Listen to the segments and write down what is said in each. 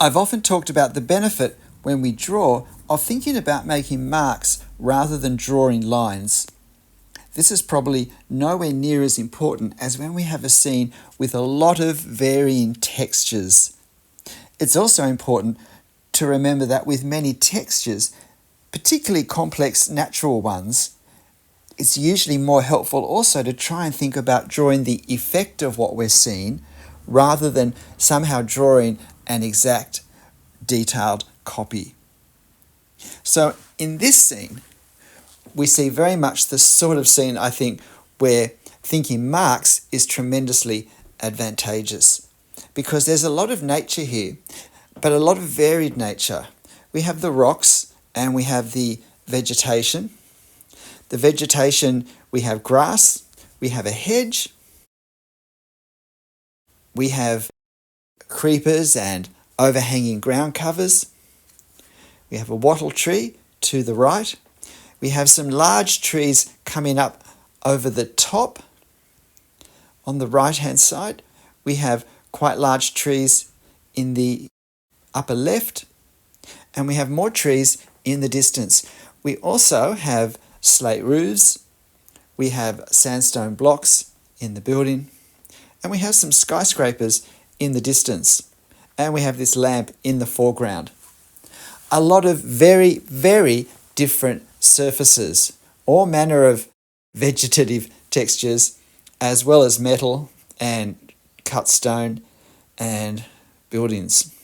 I've often talked about the benefit when we draw of thinking about making marks rather than drawing lines. This is probably nowhere near as important as when we have a scene with a lot of varying textures. It's also important to remember that with many textures, particularly complex natural ones, it's usually more helpful also to try and think about drawing the effect of what we're seeing rather than somehow drawing an exact detailed copy. So in this scene, we see very much the sort of scene, I think, where thinking marks is tremendously advantageous because there's a lot of nature here, but a lot of varied nature. We have the rocks and we have the vegetation. The vegetation, we have grass, we have a hedge, we have creepers and overhanging ground covers. We have a wattle tree to the right. We have some large trees coming up over the top. On the right-hand side, we have quite large trees in the upper left, and we have more trees in the distance. We also have slate roofs, we have sandstone blocks in the building, and we have some skyscrapers in the distance, and we have this lamp in the foreground. A lot of very, very different surfaces, all manner of vegetative textures, as well as metal and cut stone and buildings.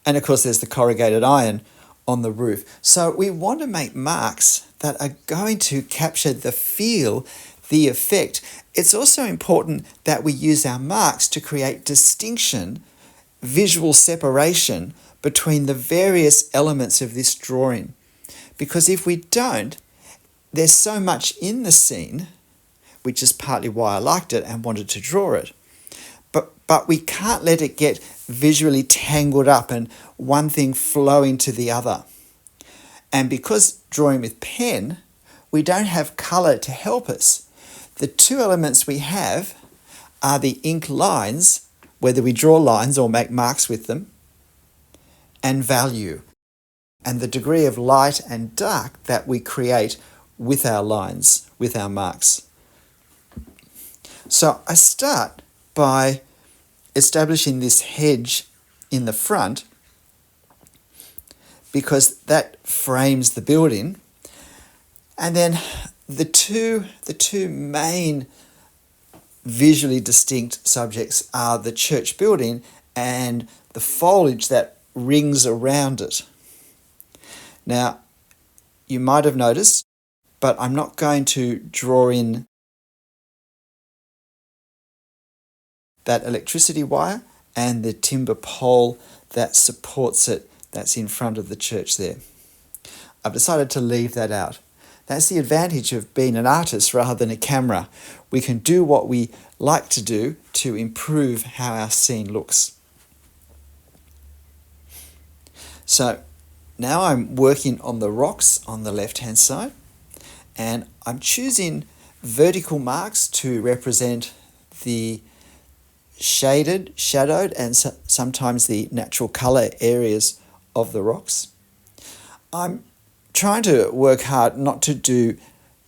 And of course there's the corrugated iron on the roof. So we want to make marks that are going to capture the feel, the effect. It's also important that we use our marks to create distinction, visual separation between the various elements of this drawing. Because if we don't, there's so much in the scene, which is partly why I liked it and wanted to draw it. But we can't let it get visually tangled up and one thing flowing to the other. And because drawing with pen, we don't have colour to help us. The two elements we have are the ink lines, whether we draw lines or make marks with them, and value, and the degree of light and dark that we create with our lines, with our marks. So I start by establishing this hedge in the front because that frames the building. And then the two main visually distinct subjects are the church building and the foliage that rings around it. Now, you might have noticed, but I'm not going to draw in that electricity wire and the timber pole that supports it that's in front of the church there. I've decided to leave that out. That's the advantage of being an artist rather than a camera. We can do what we like to do to improve how our scene looks. So now I'm working on the rocks on the left-hand side, and I'm choosing vertical marks to represent the shadowed, and sometimes the natural colour areas of the rocks. I'm trying to work hard not to do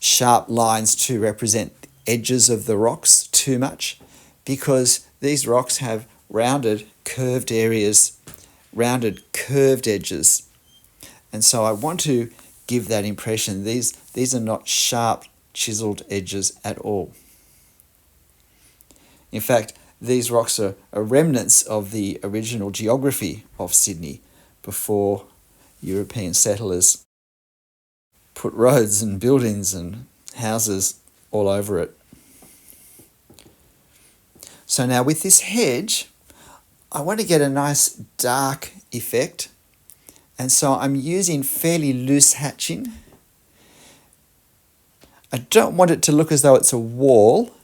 sharp lines to represent the edges of the rocks too much, because these rocks have rounded, curved areas, rounded, curved edges. And so I want to give that impression. These are not sharp, chiseled edges at all. In fact, these rocks are remnants of the original geography of Sydney before European settlers put roads and buildings and houses all over it. So now with this hedge, I want to get a nice dark effect, and so I'm using fairly loose hatching. I don't want it to look as though it's a wall,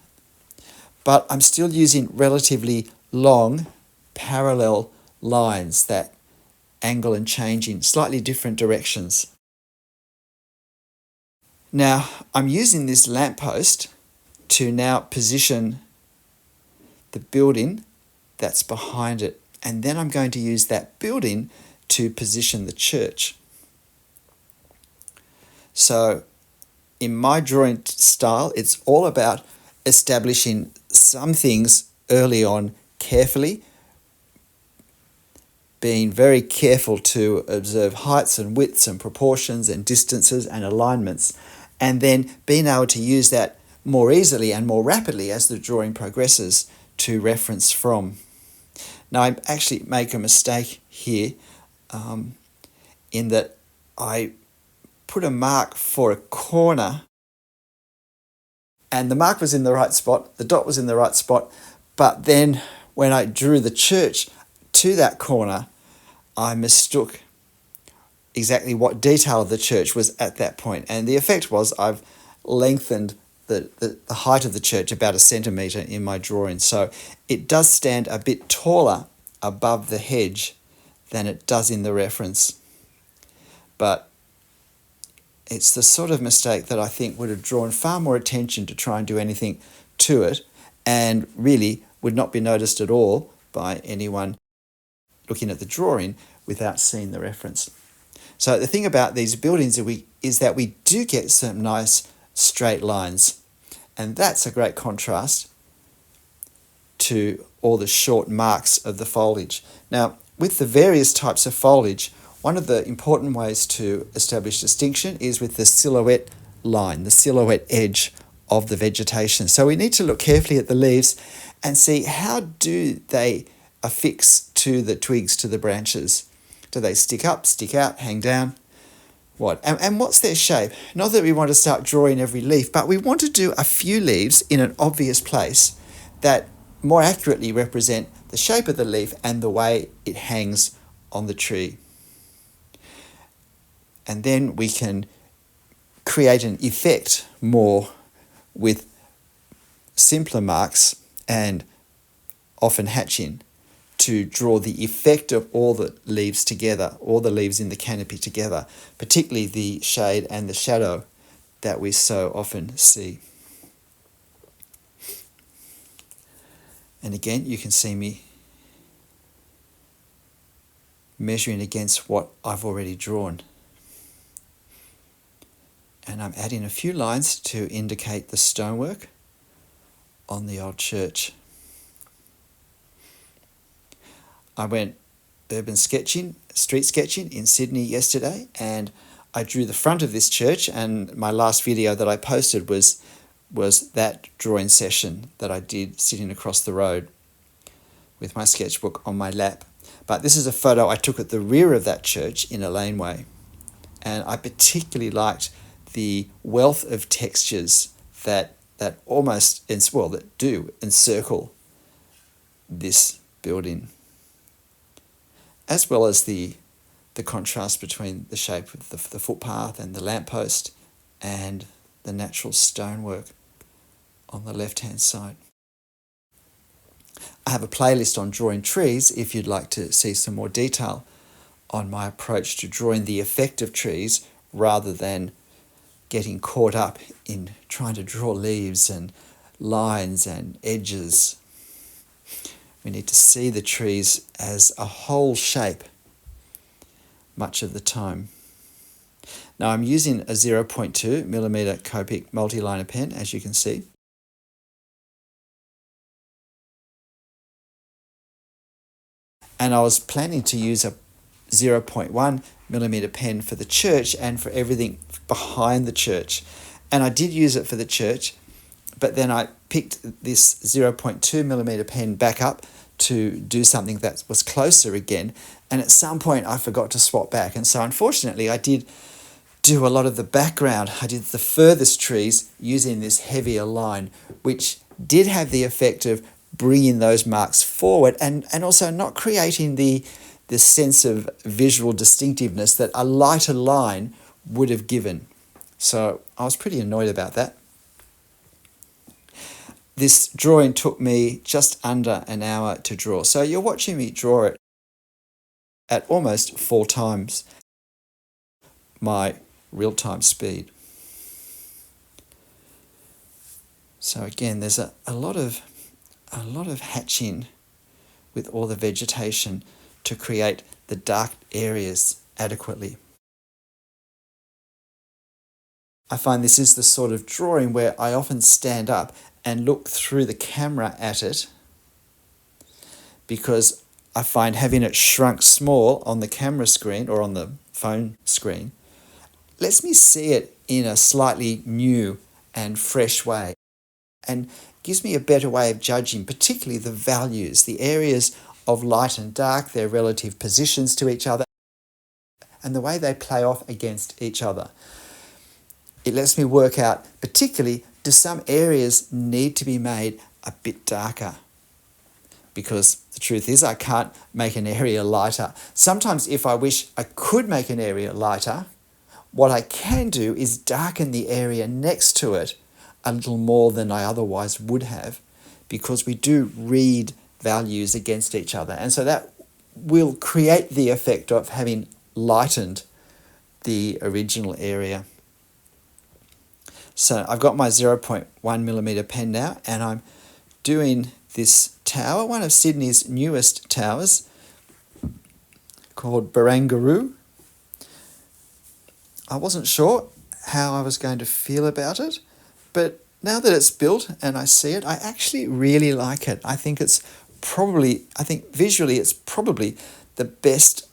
but I'm still using relatively long parallel lines that angle and change in slightly different directions. Now I'm using this lamppost to now position the building that's behind it. and then I'm going to use that building to position the church. So in my drawing style, it's all about establishing some things early on carefully, being very careful to observe heights and widths and proportions and distances and alignments, and then being able to use that more easily and more rapidly as the drawing progresses to reference from. Now, I actually make a mistake here in that I put a mark for a corner, and the mark was in the right spot, the dot was in the right spot, but then when I drew the church to that corner, I mistook exactly what detail of the church was at that point. And the effect was I've lengthened the height of the church about 1 centimetre in my drawing. So it does stand a bit taller above the hedge than it does in the reference. But it's the sort of mistake that I think would have drawn far more attention to try and do anything to it, and really would not be noticed at all by anyone looking at the drawing without seeing the reference. So the thing about these buildings is that we do get some nice straight lines, and that's a great contrast to all the short marks of the foliage. Now, with the various types of foliage, one of the important ways to establish distinction is with the silhouette line, the silhouette edge of the vegetation. So we need to look carefully at the leaves and see how do they affix to the twigs, to the branches. Do they stick up, stick out, hang down? What? And what's their shape? Not that we want to start drawing every leaf, but we want to do a few leaves in an obvious place that more accurately represent the shape of the leaf and the way it hangs on the tree. And then we can create an effect more with simpler marks and often hatching to draw the effect of all the leaves together, all the leaves in the canopy together, particularly the shade and the shadow that we so often see. And again, you can see me measuring against what I've already drawn. And I'm adding a few lines to indicate the stonework on the old church. I went urban sketching, street sketching in Sydney yesterday, and I drew the front of this church, and my last video that I posted was that drawing session that I did sitting across the road with my sketchbook on my lap. But this is a photo I took at the rear of that church in a laneway, and I particularly liked the wealth of textures that almost, well, that do encircle this building, as well as the contrast between the shape of the footpath and the lamppost and the natural stonework on the left-hand side. I have a playlist on drawing trees if you'd like to see some more detail on my approach to drawing the effect of trees rather than getting caught up in trying to draw leaves and lines and edges. We need to see the trees as a whole shape much of the time. Now I'm using a 0.2 millimeter Copic multiliner pen, as you can see. And I was planning to use a 0.1 millimeter pen for the church and for everything behind the church. And I did use it for the church, but then I picked this 0.2 millimeter pen back up to do something that was closer again. And at some point I forgot to swap back. And so unfortunately I did do a lot of the background. I did the furthest trees using this heavier line, which did have the effect of bringing those marks forward and also not creating the sense of visual distinctiveness that a lighter line would have given. So I was pretty annoyed about that. This drawing took me just under an hour to draw. So you're watching me draw it at almost 4 times my real-time speed. So again, there's a lot of hatching with all the vegetation to create the dark areas adequately. I find this is the sort of drawing where I often stand up and look through the camera at it, because I find having it shrunk small on the camera screen or on the phone screen lets me see it in a slightly new and fresh way, and gives me a better way of judging, particularly the values, the areas of light and dark, their relative positions to each other, and the way they play off against each other. It lets me work out, particularly, do some areas need to be made a bit darker? Because the truth is, I can't make an area lighter. Sometimes if I wish I could make an area lighter, what I can do is darken the area next to it a little more than I otherwise would have, because we do read values against each other. And so that will create the effect of having lightened the original area. So I've got my 0.1mm pen now, and I'm doing this tower, one of Sydney's newest towers, called Barangaroo. I wasn't sure how I was going to feel about it, but now that it's built and I see it, I actually really like it. I think visually it's probably the best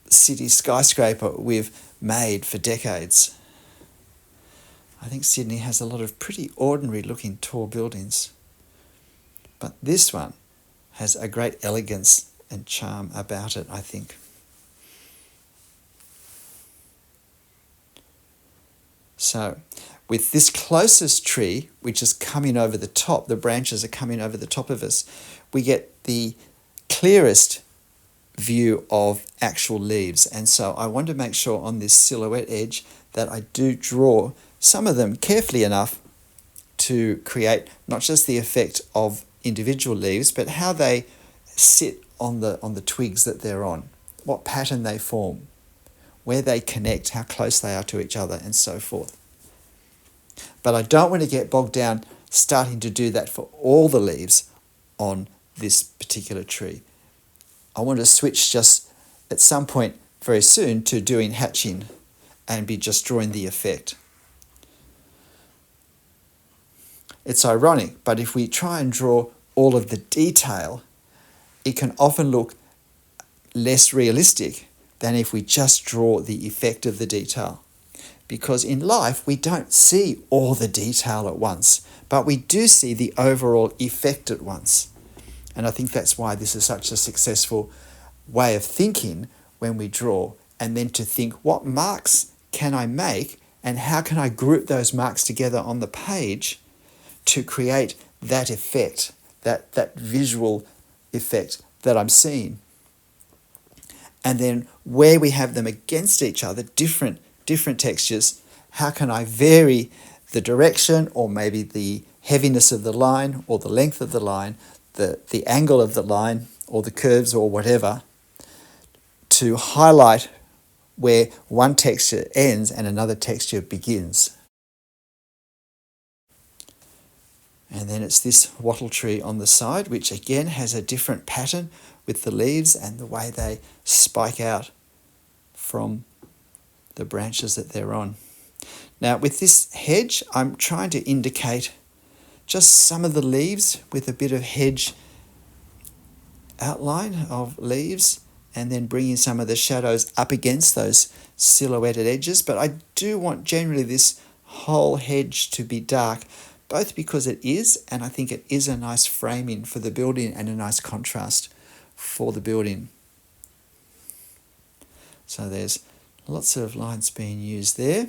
city skyscraper we've made for decades. I think Sydney has a lot of pretty ordinary looking tall buildings, but this one has a great elegance and charm about it, I think. So, with this closest tree, which is coming over the top, the branches are coming over the top of us, we get the clearest view of actual leaves. And so I want to make sure on this silhouette edge that I do draw some of them carefully enough to create not just the effect of individual leaves, but how they sit on the twigs that they're on, what pattern they form, where they connect, how close they are to each other, and so forth. But I don't want to get bogged down starting to do that for all the leaves on this particular tree. I want to switch just at some point very soon to doing hatching and be just drawing the effect. It's ironic, but if we try and draw all of the detail, it can often look less realistic than if we just draw the effect of the detail. Because in life, we don't see all the detail at once, but we do see the overall effect at once. And I think that's why this is such a successful way of thinking when we draw, and then to think, what marks can I make and how can I group those marks together on the page to create that effect, that visual effect that I'm seeing. And then where we have them against each other, different textures, how can I vary the direction or maybe the heaviness of the line or the length of the line, the angle of the line or the curves or whatever, to highlight where one texture ends and another texture begins. And then it's this wattle tree on the side, which again has a different pattern with the leaves and the way they spike out from the branches that they're on. Now with this hedge, I'm trying to indicate just some of the leaves with a bit of hedge outline of leaves, and then bringing some of the shadows up against those silhouetted edges. But I do want generally this whole hedge to be dark, both because it is, and I think it is a nice framing for the building and a nice contrast for the building. So there's lots of lines being used there.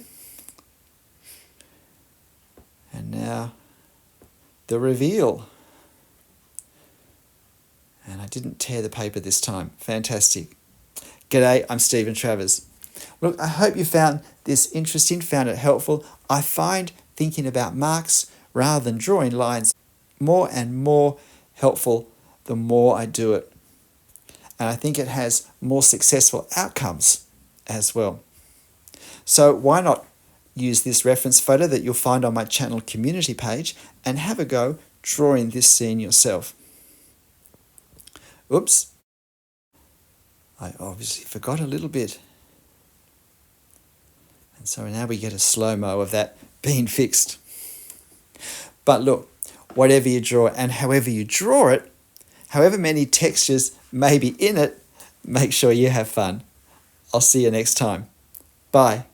And now the reveal. And I didn't tear the paper this time. Fantastic. G'day, I'm Stephen Travers. Look, I hope you found this interesting, found it helpful. I find thinking about marks rather than drawing lines more and more helpful the more I do it. And I think it has more successful outcomes as well. So why not use this reference photo that you'll find on my channel community page and have a go drawing this scene yourself. Oops. I obviously forgot a little bit. And so now we get a slow-mo of that being fixed. But look, whatever you draw and however you draw it, however many textures may be in it, make sure you have fun. I'll see you next time. Bye.